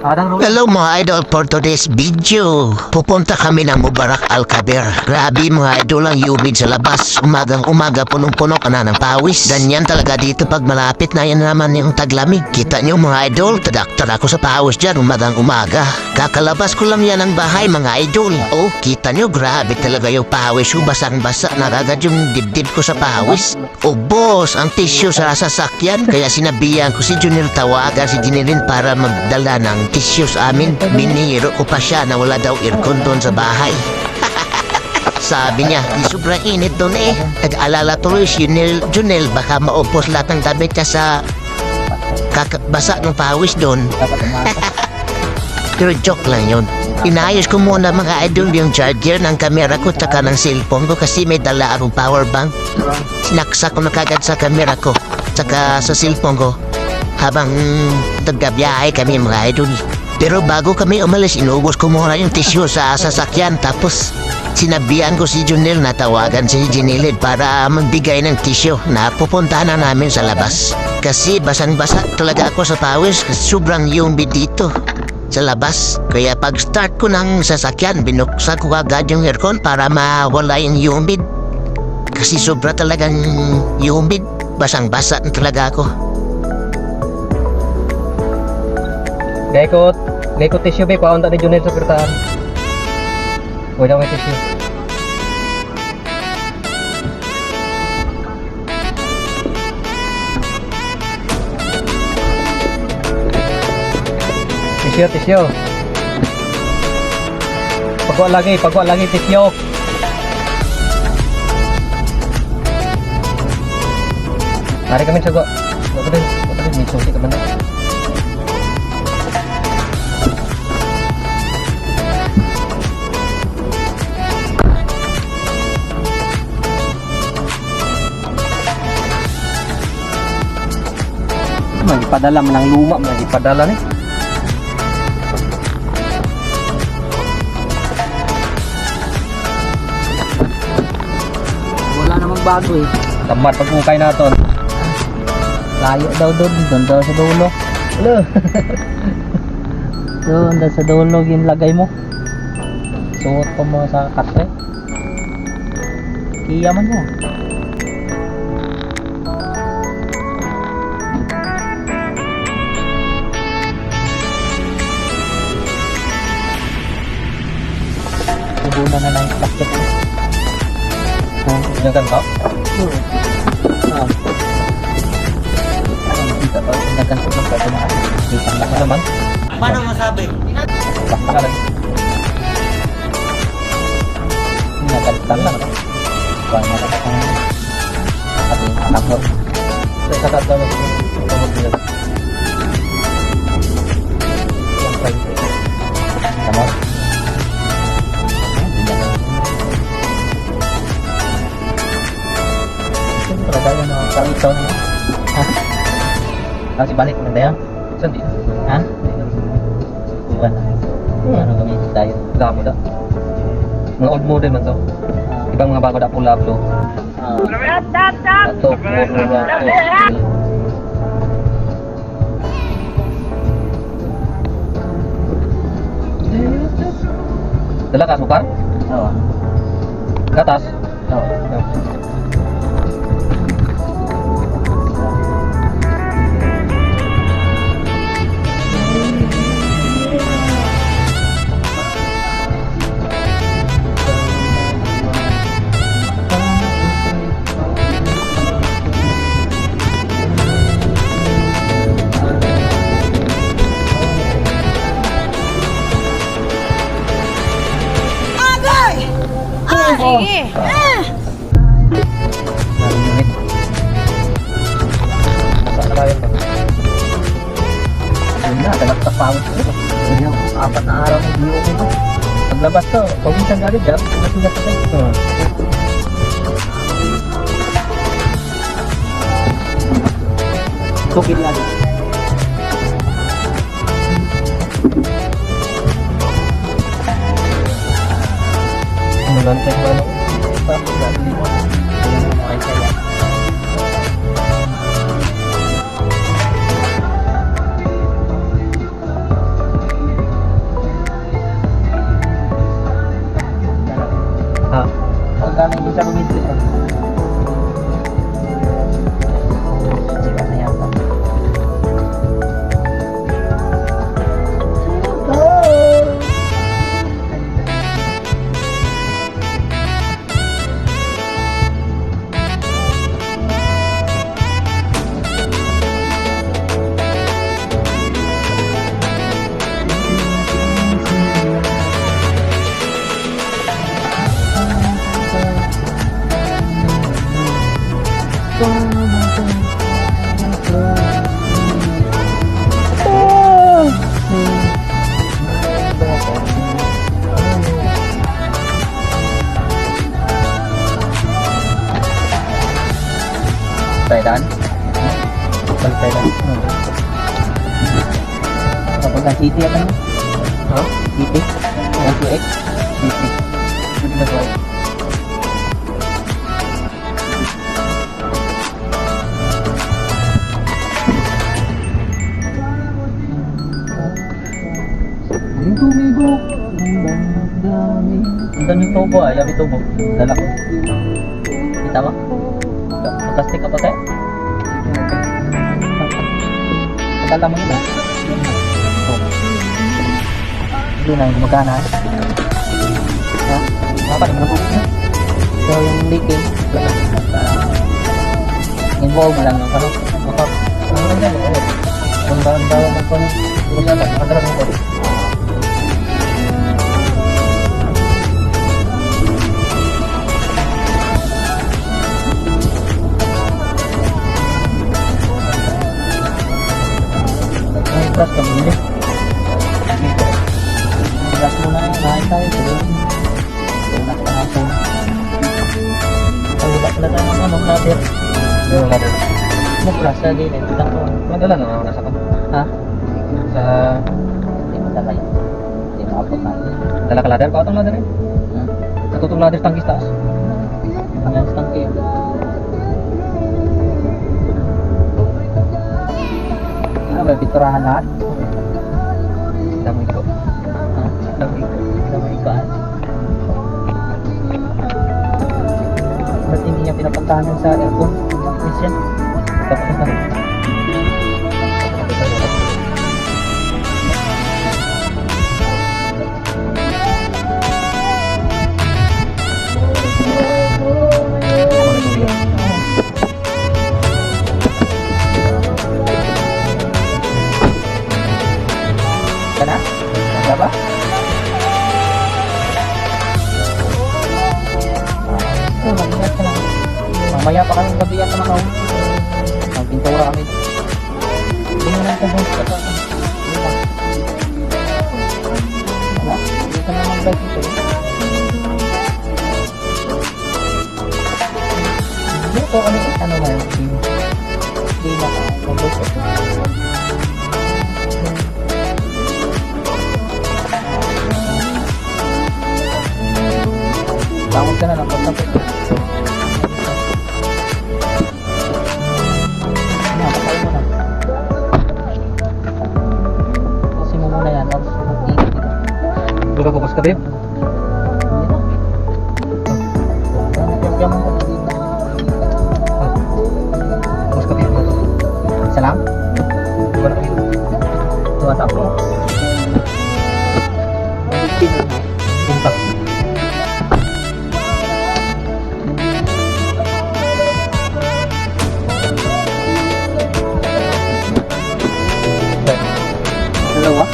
Hello mga idol, for today's video pupunta kami ng Mubarak Al-Kabir. Grabe mga idol, ang humid sa labas. Umagang umaga punong-puno ka na ng pawis. Ganyan talaga dito pag malapit na yan naman yung taglamig. Kita nyo mga idol, tadaktar ako sa pawis dyan umagang umaga. Kakalabas ko lang yan ng bahay mga idol. Oh, kita nyo, grabe talaga yung pawis. Basang-basa, nagagad yung dibdib ko sa pawis. Oh boss, ang tissue sa sasakyan. Kaya sinabihan ko si Junior tawagan si Jinirin para magdala ng tissue sa amin. Binihiro ko pa siya na wala daw aircon doon sa bahay. Sabi niya, di sobrang init doon eh. Nag-alala tuloy si Junel, baka maupos lahat ng damit niya sa kakabasa ng pawis doon. Pero joke lang yun. Inayos ko muna mga idol yung charger ng kamera ko tsaka ng cellphone ko kasi may dala akong power bank. Sinaksak ko na kagad sa kamera ko tsaka sa cellphone ko habang naggabiyahe kami mga idol. Pero bago kami umalis, inubos ko muna yung tissue sa sasakyan. Tapos sinabihan ko si Junel na tawagan si Jinilid para magbigay ng tissue na pupuntahan na namin sa labas. Kasi basang-basa talaga ako sa pawis, sobrang humid dito sa labas. Kaya pag start ko ng sasakyan, binuksan ko agad yung aircon para mawala yung humid. Kasi sobra talagang humid, basang-basa talaga ako. Gaikot tissue ba? Paunta ni Junel sa pertaan. Wala may tissue. Tissue. Pagwa lagi tissue. Hari kami sa gua. Wala din may susi ka man. Magipadala man ang luma, magipadala ni. Wala namang bago eh. Tamad pag-ukay naton. Layo doon daw sa dulo. Hello. Doon daw sa dulo ginlagay mo. Suot ko mo sa katre. Kiya man mo. Subunan na lang yung plastic mo. Yung ganito? Kita to, yung ganito ng pwede na. Kitang laki naman. Paano masabi? Basta ka lang. Nagalitan lang. Kaya na lang ang ating anak mo. Sa kata mo, tumog nila. Yung price. Tama? Talaga yung mga karito niya. Ha? Kasi balik mo na yan? Saan din? Ha? Buwan na. Ano kami tayo? Gamo da. Mga old model man to. Ibang mga bago da pula blo. Ito, dala ka sukar? Oo. Gatas? Oo. Sige. Narinig. Nasa na kayo pa? Yun na, nagtapawit ko. Yung 4 na araw ng biyo ko. Paglabas ko, pawisan ka rin dyan. Nasulat ka ito. Tukid lang. Lantai mana? Tak lima. Main saya. tayo daan. Balik tayo daan. Papunta city at ano? Ha? City? LTX? City. Pwede ba tayo? Ligo-ligo ang dami. Ang daming tubo ah, yabi tubo. Dala ko. Kita mo? Plastic ka pa tayo? Pagkala mo nila. Hindi na yung magana. Ha? Dapat yung nabukit na. So yung leaking. Involve mo lang yung ano. Ano lang yan? Kung bawang ng kung hindi mo siya magkaroon mo ko. Plus kami nila. Plus muna yung nahin tayo. Pero nakakasang. Pagulak pala tayo ng anong ladder. Yung ladder. Mag-plus sa gilid. Madala na nasa ka. Ha? Sa... Hindi madala yun. Hindi maabot natin. Dala ka ladder? Paatong ladder yun? Natutong ladder tangkis taas. Hanggang sa tangki yun. May piturahan lahat. Damay ko. Damay ko. Ba't hindi niya pinapuntahan yung sa aircon? Miss yan. Tapos na rin. Kana? Ada ba? Mag-ingat ka lang. Mamaya pa kami gabi at mga ang pintura kami. Hindi mo lang kabos ka pa. Wala. Hindi ka naman bike ito. Ito kami ano ba yung hindi na kabos ko. Tawag ka na ng pagkapit. Nakakay mo na. Kasi mo muna yan. Mag-iinit dito. Buka ko pas ka, babe? Pas ka, babe? Isa lang? Buka na kayo. Tumatap ko. Impact. Dalawa?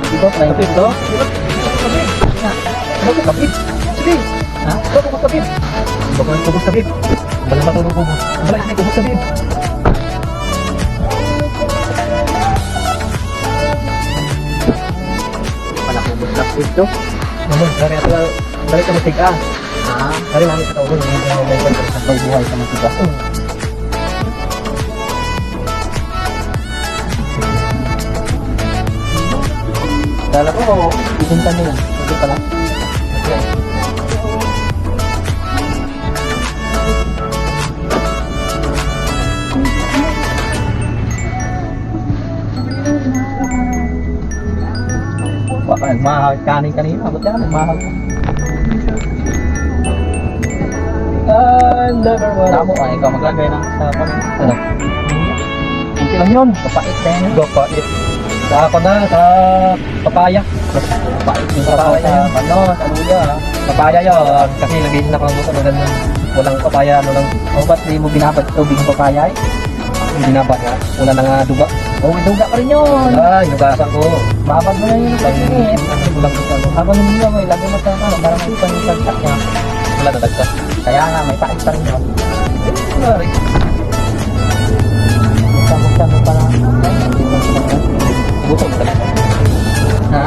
Dito, try Kapit, no? Buka ka, babe? Sige! Ha? Buka ko pas ka, babe? Buka ko pas ka, babe? Bala matulog ko. Bala ko pas ka, babe? Pala ko mag-plastic ito. Naman, dari ka matiga. Ha? Dari mami sa taon, hindi na may kwento sa Buhay sa matigas. Kala ko, isintan nila. Ito pala. Baka mahal kanin kanina. Ba't yan? Mahal. Never will. Tamo ka, ikaw maglagay ng sa Ano? Kunti lang yun. Kapait na yan. Gopait. Sa ako na, sa papaya. Kapait yung Papaya sa yun. ano, sa luya. Papaya yun. Kasi lagay na kang gusto ng walang papaya, ano lang. O ba't di mo binabad tubig ng papaya eh? Hindi na ba nga. Una na nga duga. O, duga pa rin yun. Ay, nugasan ko. Babad mo na yun ng pag-init. Ano lang ito. Habang hindi mo, ilagay mo sa ano, para may panitagtak niya. Wala na dagsa. Kaya nga, may pait pa rin yun. Wala rin. Buksan mo pa lang. Gutom talaga. Ha?